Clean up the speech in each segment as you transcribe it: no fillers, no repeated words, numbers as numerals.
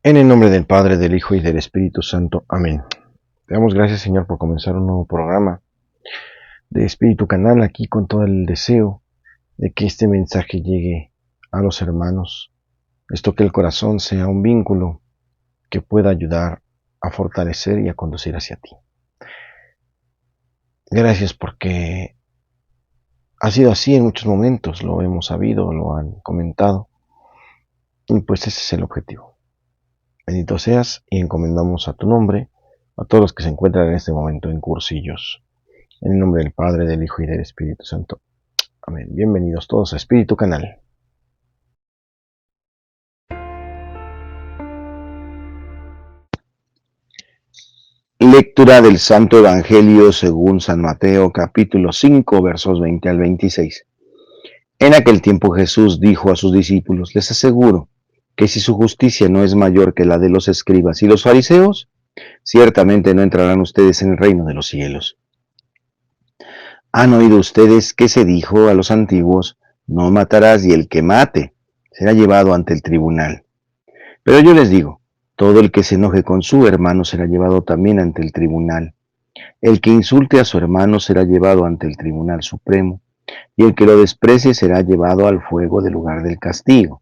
En el nombre del Padre, del Hijo y del Espíritu Santo. Amén. Te damos gracias, Señor, por comenzar un nuevo programa de Espíritu Canal aquí con todo el deseo de que este mensaje llegue a los hermanos. Esto que el corazón sea un vínculo que pueda ayudar a fortalecer y a conducir hacia ti. Gracias porque ha sido así en muchos momentos, lo hemos sabido, lo han comentado, y pues ese es el objetivo. Bendito seas y encomendamos a tu nombre a todos los que se encuentran en este momento en cursillos. En el nombre del Padre, del Hijo y del Espíritu Santo. Amén. Bienvenidos todos a Espíritu Canal. Lectura del Santo Evangelio según San Mateo, capítulo 5, versos 20 al 26. En aquel tiempo Jesús dijo a sus discípulos: les aseguro que si su justicia no es mayor que la de los escribas y los fariseos, ciertamente no entrarán ustedes en el reino de los cielos. ¿Han oído ustedes que se dijo a los antiguos: no matarás, y el que mate será llevado ante el tribunal? Pero yo les digo, todo el que se enoje con su hermano será llevado también ante el tribunal. El que insulte a su hermano será llevado ante el tribunal supremo, y el que lo desprecie será llevado al fuego del lugar del castigo.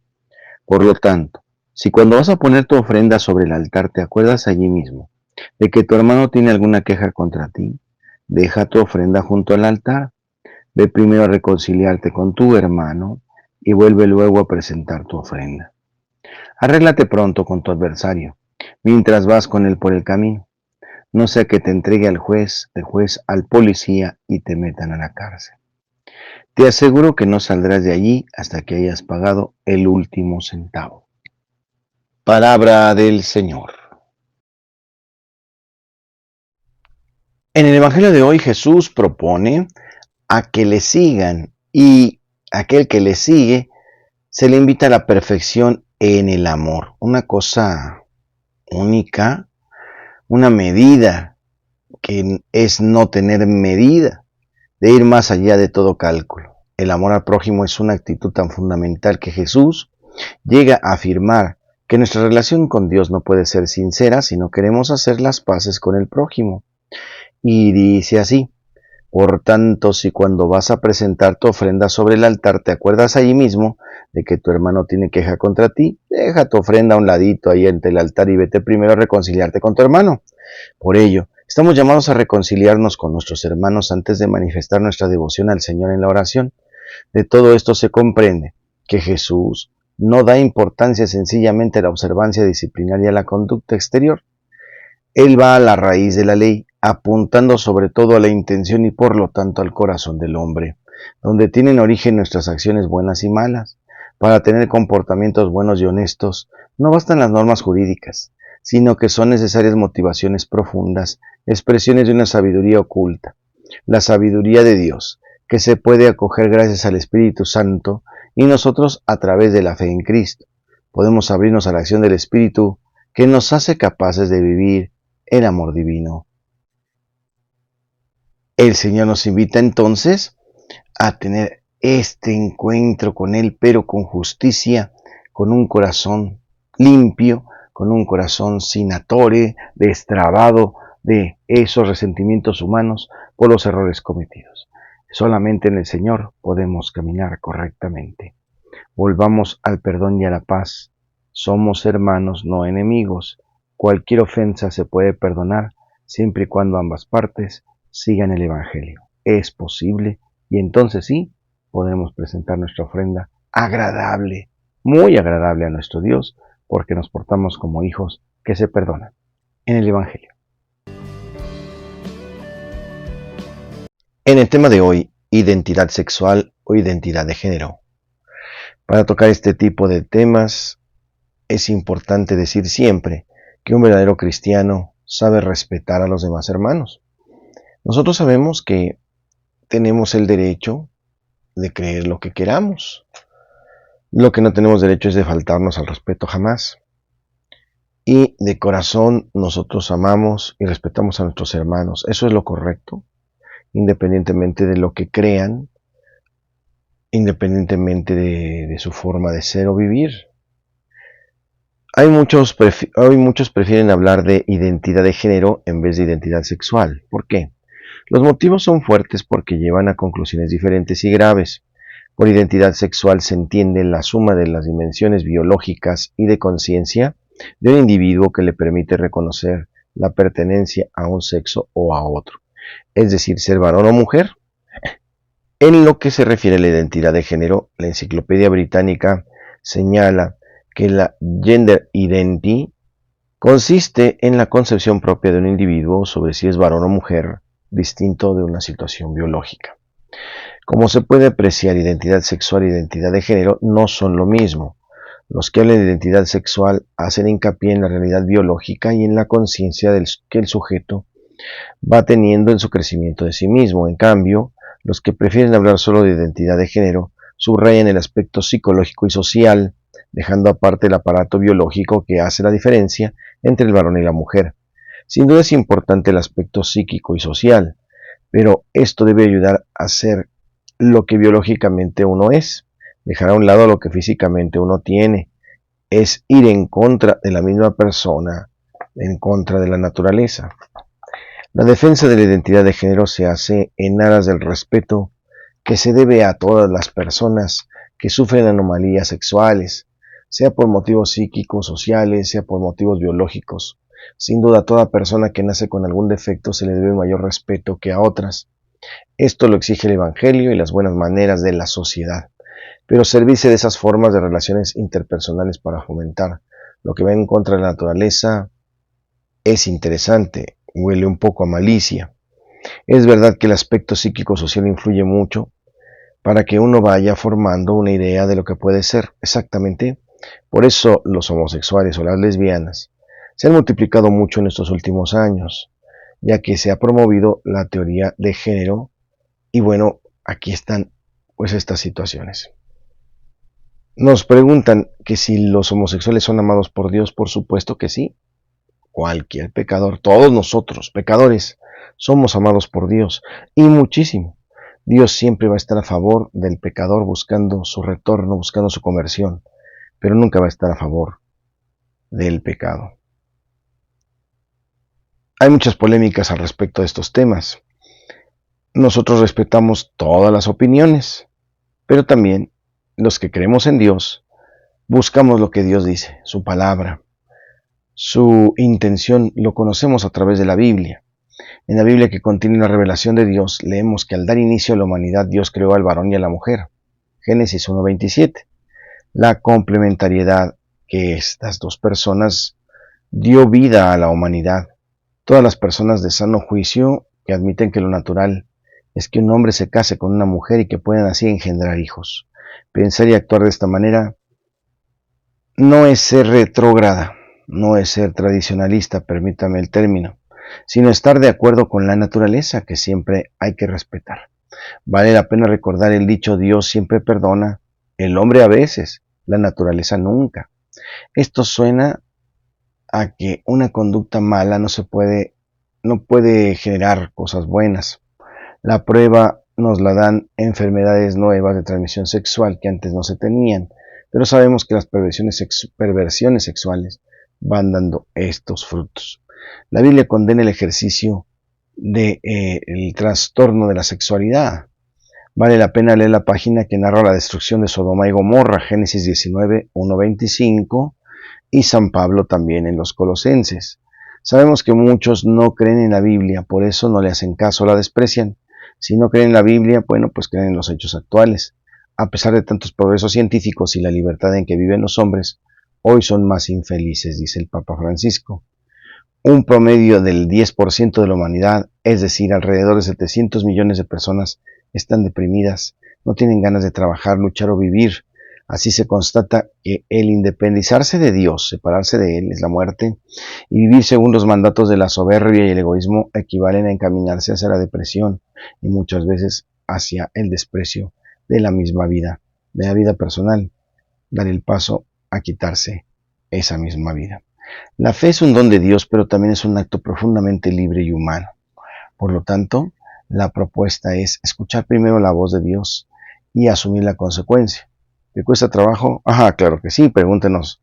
Por lo tanto, si cuando vas a poner tu ofrenda sobre el altar te acuerdas allí mismo de que tu hermano tiene alguna queja contra ti, deja tu ofrenda junto al altar, ve primero a reconciliarte con tu hermano y vuelve luego a presentar tu ofrenda. Arréglate pronto con tu adversario, mientras vas con él por el camino, no sea que te entregue al juez, el juez al policía y te metan a la cárcel. Te aseguro que no saldrás de allí hasta que hayas pagado el último centavo. Palabra del Señor. En el Evangelio de hoy Jesús propone a que le sigan, y aquel que le sigue se le invita a la perfección en el amor. Una cosa única, una medida que es no tener medida, de ir más allá de todo cálculo. El amor al prójimo es una actitud tan fundamental que Jesús llega a afirmar que nuestra relación con Dios no puede ser sincera si no queremos hacer las paces con el prójimo. Y dice así: por tanto, si cuando vas a presentar tu ofrenda sobre el altar te acuerdas allí mismo de que tu hermano tiene queja contra ti, deja tu ofrenda a un ladito ahí ante el altar y vete primero a reconciliarte con tu hermano. Por ello, estamos llamados a reconciliarnos con nuestros hermanos antes de manifestar nuestra devoción al Señor en la oración. De todo esto se comprende que Jesús no da importancia sencillamente a la observancia disciplinaria y a la conducta exterior. Él va a la raíz de la ley, apuntando sobre todo a la intención y por lo tanto al corazón del hombre, donde tienen origen nuestras acciones buenas y malas. Para tener comportamientos buenos y honestos, no bastan las normas jurídicas, sino que son necesarias motivaciones profundas, expresiones de una sabiduría oculta, la sabiduría de Dios, que se puede acoger gracias al Espíritu Santo, y nosotros, a través de la fe en Cristo, podemos abrirnos a la acción del Espíritu que nos hace capaces de vivir el amor divino. El Señor nos invita entonces a tener este encuentro con Él, pero con justicia, con un corazón limpio, con un corazón sin atore, destrabado de esos resentimientos humanos por los errores cometidos. Solamente en el Señor podemos caminar correctamente. Volvamos al perdón y a la paz. Somos hermanos, no enemigos. Cualquier ofensa se puede perdonar siempre y cuando ambas partes sigan el Evangelio. Es posible, y entonces sí, podremos presentar nuestra ofrenda agradable, muy agradable a nuestro Dios, porque nos portamos como hijos que se perdonan en el Evangelio. En el tema de hoy, identidad sexual o identidad de género. Para tocar este tipo de temas, es importante decir siempre que un verdadero cristiano sabe respetar a los demás hermanos. Nosotros sabemos que tenemos el derecho de creer lo que queramos. Lo que no tenemos derecho es de faltarnos al respeto jamás. Y de corazón nosotros amamos y respetamos a nuestros hermanos. Eso es lo correcto, independientemente de lo que crean, independientemente de su forma de ser o vivir. Hoy muchos prefieren hablar de identidad de género en vez de identidad sexual. ¿Por qué? Los motivos son fuertes porque llevan a conclusiones diferentes y graves. Por identidad sexual se entiende la suma de las dimensiones biológicas y de conciencia de un individuo que le permite reconocer la pertenencia a un sexo o a otro, es decir, ser varón o mujer. En lo que se refiere a la identidad de género, la Enciclopedia Británica señala que la gender identity consiste en la concepción propia de un individuo sobre si es varón o mujer, distinto de una situación biológica. Como se puede apreciar, identidad sexual e identidad de género no son lo mismo. Los que hablan de identidad sexual hacen hincapié en la realidad biológica y en la conciencia que el sujeto va teniendo en su crecimiento de sí mismo. En cambio, los que prefieren hablar solo de identidad de género subrayan el aspecto psicológico y social, dejando aparte el aparato biológico que hace la diferencia entre el varón y la mujer. Sin duda es importante el aspecto psíquico y social, pero esto debe ayudar a ser lo que biológicamente uno es, dejar a un lado lo que físicamente uno tiene, es ir en contra de la misma persona, en contra de la naturaleza. La defensa de la identidad de género se hace en aras del respeto que se debe a todas las personas que sufren anomalías sexuales, sea por motivos psíquicos, sociales, sea por motivos biológicos. Sin duda, a toda persona que nace con algún defecto se le debe mayor respeto que a otras. Esto lo exige el Evangelio y las buenas maneras de la sociedad. Pero servirse de esas formas de relaciones interpersonales para fomentar lo que va en contra de la naturaleza es interesante, huele un poco a malicia. Es verdad que el aspecto psíquico-social influye mucho para que uno vaya formando una idea de lo que puede ser. Exactamente. Por eso los homosexuales o las lesbianas se han multiplicado mucho en estos últimos años, ya que se ha promovido la teoría de género y bueno, aquí están pues estas situaciones. Nos preguntan que si los homosexuales son amados por Dios, por supuesto que sí. Cualquier pecador, todos nosotros, pecadores, somos amados por Dios y muchísimo. Dios siempre va a estar a favor del pecador buscando su retorno, buscando su conversión, pero nunca va a estar a favor del pecado. Hay muchas polémicas al respecto de estos temas. Nosotros respetamos todas las opiniones, pero también los que creemos en Dios buscamos lo que Dios dice, su palabra. Su intención lo conocemos a través de la Biblia. En la Biblia, que contiene la revelación de Dios, leemos que al dar inicio a la humanidad, Dios creó al varón y a la mujer. Génesis 1:27. La complementariedad que estas dos personas dio vida a la humanidad. Todas las personas de sano juicio que admiten que lo natural es que un hombre se case con una mujer y que puedan así engendrar hijos. Pensar y actuar de esta manera no es ser retrógrada, no es ser tradicionalista, permítame el término, sino estar de acuerdo con la naturaleza que siempre hay que respetar. Vale la pena recordar el dicho: Dios siempre perdona, el hombre a veces, la naturaleza nunca. Esto suena a que una conducta mala no puede generar cosas buenas. La prueba nos la dan enfermedades nuevas de transmisión sexual que antes no se tenían, pero sabemos que las perversiones sexuales van dando estos frutos. La Biblia condena el ejercicio del trastorno de la sexualidad. Vale la pena leer la página que narra la destrucción de Sodoma y Gomorra, Génesis 19, 1-25, y San Pablo también en los Colosenses. Sabemos que muchos no creen en la Biblia, por eso no le hacen caso, la desprecian. Si no creen en la Biblia, bueno, pues creen en los hechos actuales. A pesar de tantos progresos científicos y la libertad en que viven los hombres, hoy son más infelices, dice el Papa Francisco. Un promedio del 10% de la humanidad, es decir, alrededor de 700 millones de personas, están deprimidas, no tienen ganas de trabajar, luchar o vivir. Así se constata que el independizarse de Dios, separarse de Él, es la muerte, y vivir según los mandatos de la soberbia y el egoísmo equivalen a encaminarse hacia la depresión y muchas veces hacia el desprecio de la misma vida, de la vida personal, dar el paso a quitarse esa misma vida. La fe es un don de Dios, pero también es un acto profundamente libre y humano. Por lo tanto, la propuesta es escuchar primero la voz de Dios y asumir la consecuencia. ¿Te cuesta trabajo? Ajá, claro que sí, pregúntenos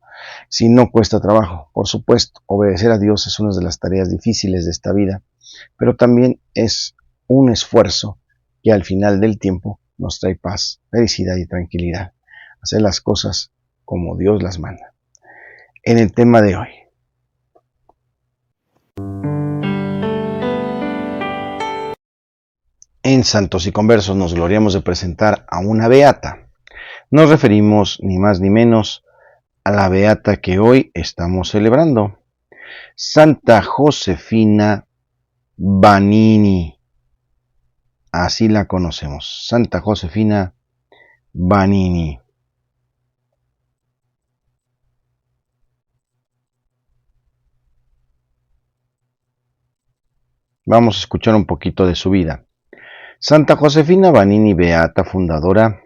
si no cuesta trabajo. Por supuesto, obedecer a Dios es una de las tareas difíciles de esta vida, pero también es un esfuerzo que al final del tiempo nos trae paz, felicidad y tranquilidad. Hacer las cosas como Dios las manda. En el tema de hoy. En Santos y Conversos nos gloriamos de presentar a una beata. Nos referimos ni más ni menos a la beata que hoy estamos celebrando, Santa Josefina Vanini. Así la conocemos, Santa Josefina Vanini. Vamos a escuchar un poquito de su vida. Santa Josefina Vanini, beata fundadora,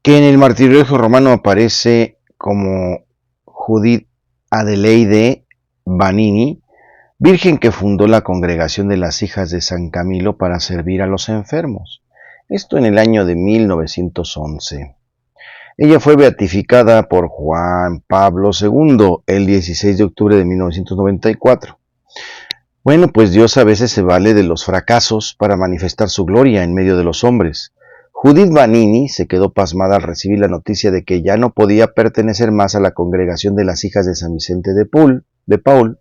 que en el martirio romano aparece como Judith Adelaide Vanini, virgen que fundó la congregación de las hijas de San Camilo para servir a los enfermos. Esto en el año de 1911. Ella fue beatificada por Juan Pablo II el 16 de octubre de 1994. Bueno, pues Dios a veces se vale de los fracasos para manifestar su gloria en medio de los hombres. Judith Vanini se quedó pasmada al recibir la noticia de que ya no podía pertenecer más a la congregación de las hijas de San Vicente de Paul.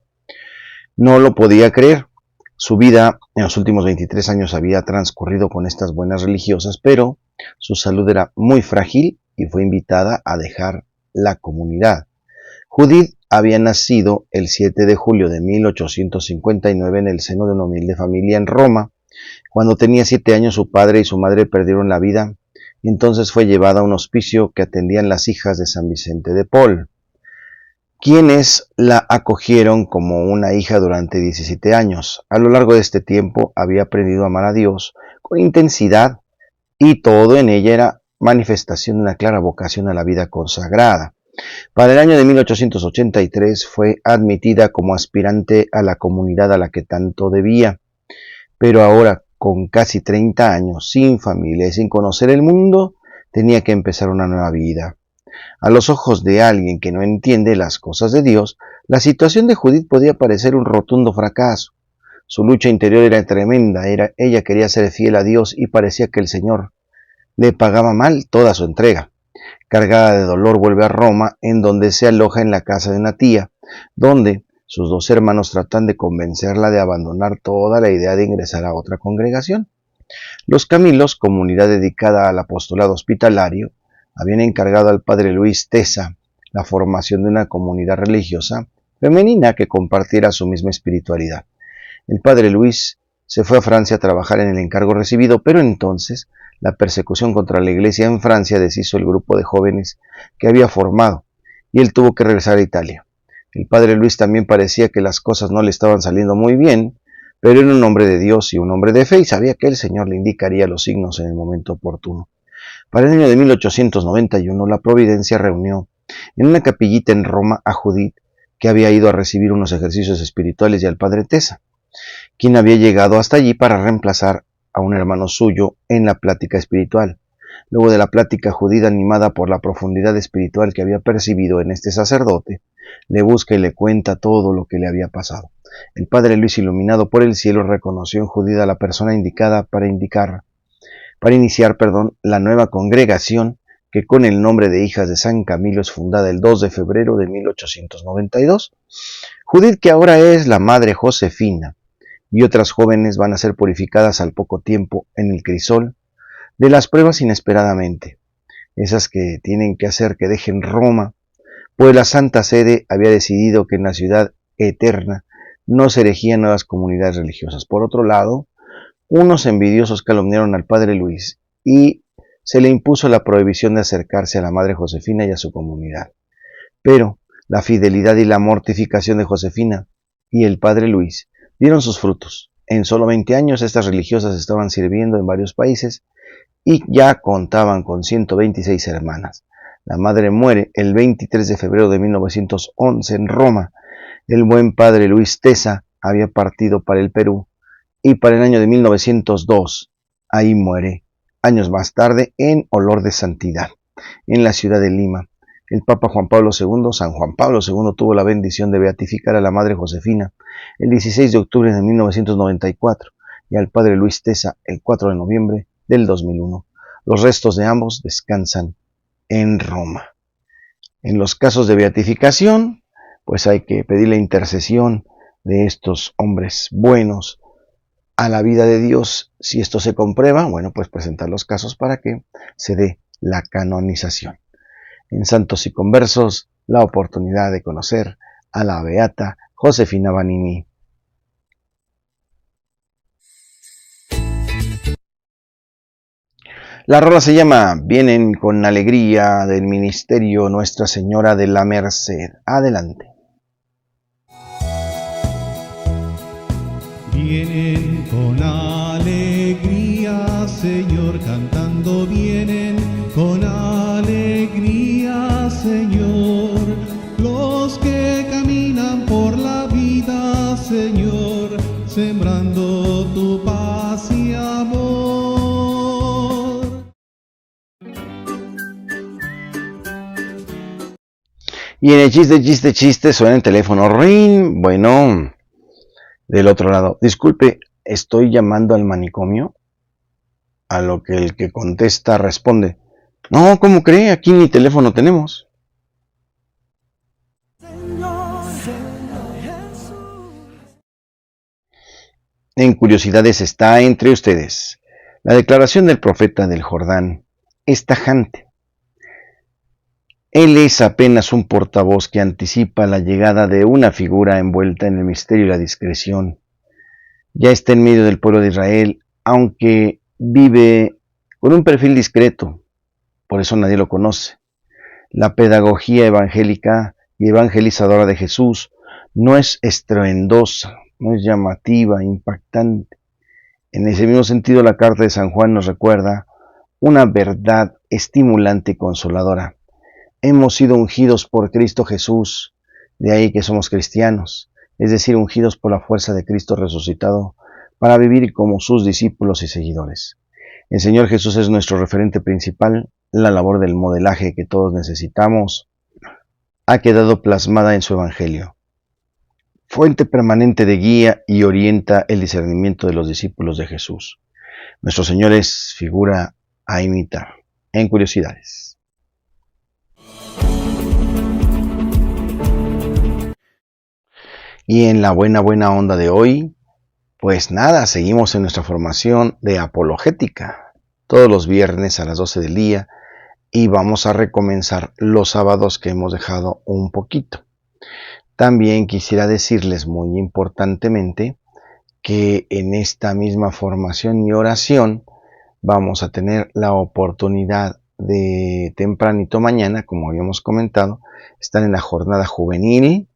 No lo podía creer. Su vida en los últimos 23 años había transcurrido con estas buenas religiosas, pero su salud era muy frágil y fue invitada a dejar la comunidad. Judith había nacido el 7 de julio de 1859 en el seno de una humilde familia en Roma. Cuando tenía 7 años su padre y su madre perdieron la vida y entonces fue llevada a un hospicio que atendían las hijas de San Vicente de Paul, quienes la acogieron como una hija durante 17 años. A lo largo de este tiempo había aprendido a amar a Dios con intensidad y todo en ella era manifestación de una clara vocación a la vida consagrada. Para el año de 1883 fue admitida como aspirante a la comunidad a la que tanto debía, pero ahora, con casi 30 años, sin familia y sin conocer el mundo, tenía que empezar una nueva vida. A los ojos de alguien que no entiende las cosas de Dios, la situación de Judith podía parecer un rotundo fracaso. Su lucha interior era tremenda, ella quería ser fiel a Dios y parecía que el Señor le pagaba mal toda su entrega. Cargada de dolor vuelve a Roma, en donde se aloja en la casa de una tía, donde sus dos hermanos tratan de convencerla de abandonar toda la idea de ingresar a otra congregación. Los Camilos, comunidad dedicada al apostolado hospitalario, habían encargado al padre Luis Tesa la formación de una comunidad religiosa femenina que compartiera su misma espiritualidad. El padre Luis se fue a Francia a trabajar en el encargo recibido, pero entonces la persecución contra la iglesia en Francia deshizo el grupo de jóvenes que había formado y él tuvo que regresar a Italia. El padre Luis también parecía que las cosas no le estaban saliendo muy bien, pero era un hombre de Dios y un hombre de fe y sabía que el Señor le indicaría los signos en el momento oportuno. Para el año de 1891 la Providencia reunió en una capillita en Roma a Judith, que había ido a recibir unos ejercicios espirituales, y al padre Tesa, quien había llegado hasta allí para reemplazar a un hermano suyo en la plática espiritual. Luego de la plática, Judith, animada por la profundidad espiritual que había percibido en este sacerdote, le busca y le cuenta todo lo que le había pasado. El padre Luis, iluminado por el cielo, reconoció en Judith a la persona indicada para iniciar la nueva congregación que con el nombre de Hijas de San Camilo es fundada el 2 de febrero de 1892. Judith, que ahora es la Madre Josefina, y otras jóvenes van a ser purificadas al poco tiempo en el crisol de las pruebas inesperadamente, esas que tienen que hacer que dejen Roma, pues la Santa Sede había decidido que en la ciudad eterna no se erigían nuevas comunidades religiosas. Por otro lado, unos envidiosos calumniaron al padre Luis y se le impuso la prohibición de acercarse a la Madre Josefina y a su comunidad. Pero la fidelidad y la mortificación de Josefina y el padre Luis dieron sus frutos. En solo 20 años estas religiosas estaban sirviendo en varios países y ya contaban con 126 hermanas. La madre muere el 23 de febrero de 1911 en Roma. El buen padre Luis Tesa había partido para el Perú y para el año de 1902 ahí muere, años más tarde, en olor de santidad. en la ciudad de Lima. El Papa Juan Pablo II, San Juan Pablo II, tuvo la bendición de beatificar a la Madre Josefina el 16 de octubre de 1994 y al Padre Luis Tesa el 4 de noviembre del 2001. Los restos de ambos descansan en Roma. En los casos de beatificación, pues hay que pedir la intercesión de estos hombres buenos a la vida de Dios. Si esto se comprueba, bueno, pues presentar los casos para que se dé la canonización. En Santos y Conversos, la oportunidad de conocer a la beata Josefina Vanini. La rola se llama Vienen con alegría, del ministerio Nuestra Señora de la Merced. Adelante. Vienen con alegría, Señor, cantando, vienen con alegría, Señor, los que caminan por la vida, Señor, sembrando tu paz y amor. Y en el chiste, suena el teléfono, ring. Bueno, del otro lado, disculpe, estoy llamando al manicomio. A lo que el que contesta responde, no, ¿cómo cree? Aquí ni teléfono tenemos. En curiosidades está entre ustedes. La declaración del profeta del Jordán es tajante. Él es apenas un portavoz que anticipa la llegada de una figura envuelta en el misterio y la discreción. Ya está en medio del pueblo de Israel, aunque vive con un perfil discreto, por eso nadie lo conoce. La pedagogía evangélica y evangelizadora de Jesús no es estruendosa, no es llamativa, impactante. En ese mismo sentido, la carta de San Juan nos recuerda una verdad estimulante y consoladora. Hemos sido ungidos por Cristo Jesús, de ahí que somos cristianos, es decir, ungidos por la fuerza de Cristo resucitado, para vivir como sus discípulos y seguidores. El Señor Jesús es nuestro referente principal. La labor del modelaje que todos necesitamos ha quedado plasmada en su Evangelio. Fuente permanente de guía y orienta el discernimiento de los discípulos de Jesús. Nuestro Señor es figura a imitar. En curiosidades. Y en la buena onda de hoy, pues nada, seguimos en nuestra formación de apologética, todos los viernes a las 12 del día, y vamos a recomenzar los sábados que hemos dejado un poquito. También quisiera decirles muy importantemente que en esta misma formación y oración vamos a tener la oportunidad de tempranito mañana, como habíamos comentado, estar en la jornada juvenil,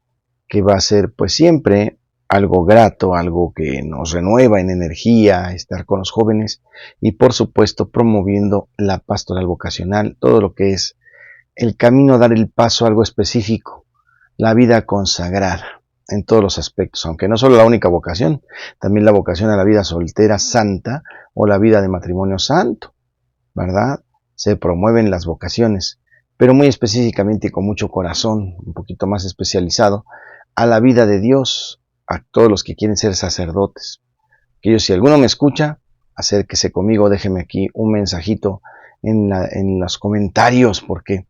que va a ser pues siempre algo grato, algo que nos renueva en energía, estar con los jóvenes y por supuesto promoviendo la pastoral vocacional, todo lo que es el camino a dar el paso a algo específico, la vida consagrada en todos los aspectos, aunque no solo la única vocación, también la vocación a la vida soltera santa o la vida de matrimonio santo, ¿verdad? Se promueven las vocaciones, pero muy específicamente y con mucho corazón, un poquito más especializado, a la vida de Dios, a todos los que quieren ser sacerdotes. Que yo, si alguno me escucha, acérquese conmigo, déjeme aquí un mensajito en los comentarios, porque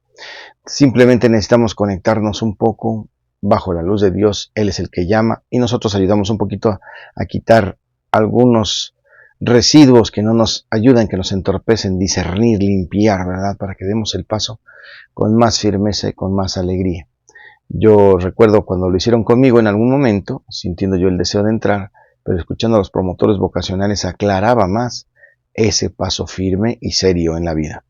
simplemente necesitamos conectarnos un poco bajo la luz de Dios. Él es el que llama y nosotros ayudamos un poquito a quitar algunos residuos que no nos ayudan, que nos entorpecen, discernir, limpiar, ¿verdad? Para que demos el paso con más firmeza y con más alegría. Yo recuerdo cuando lo hicieron conmigo en algún momento, sintiendo yo el deseo de entrar, pero escuchando a los promotores vocacionales aclaraba más ese paso firme y serio en la vida.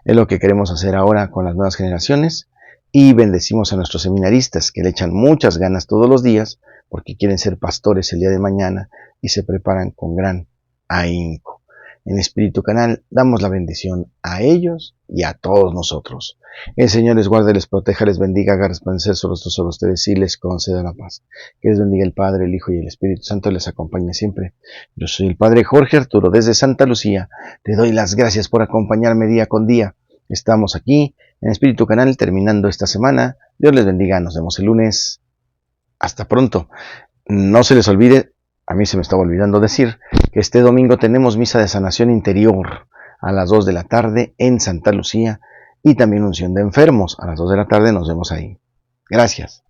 Es lo que queremos hacer ahora con las nuevas generaciones y bendecimos a nuestros seminaristas que le echan muchas ganas todos los días porque quieren ser pastores el día de mañana y se preparan con gran ahínco. En Espíritu Canal damos la bendición a ellos y a todos nosotros. El Señor les guarde, les proteja, les bendiga, haga resplandecer su rostro sobre ustedes y les conceda la paz. Que les bendiga el Padre, el Hijo y el Espíritu Santo, les acompañe siempre. Yo soy el Padre Jorge Arturo desde Santa Lucía. Te doy las gracias por acompañarme día con día Estamos aquí en Espíritu Canal terminando esta semana. Dios les bendiga, nos vemos el lunes. Hasta pronto. No se les olvide, a mí se me estaba olvidando decir, que este domingo tenemos misa de sanación interior a las 2 de la tarde en Santa Lucía y también unción de enfermos a las 2 de la tarde. Nos vemos ahí. Gracias.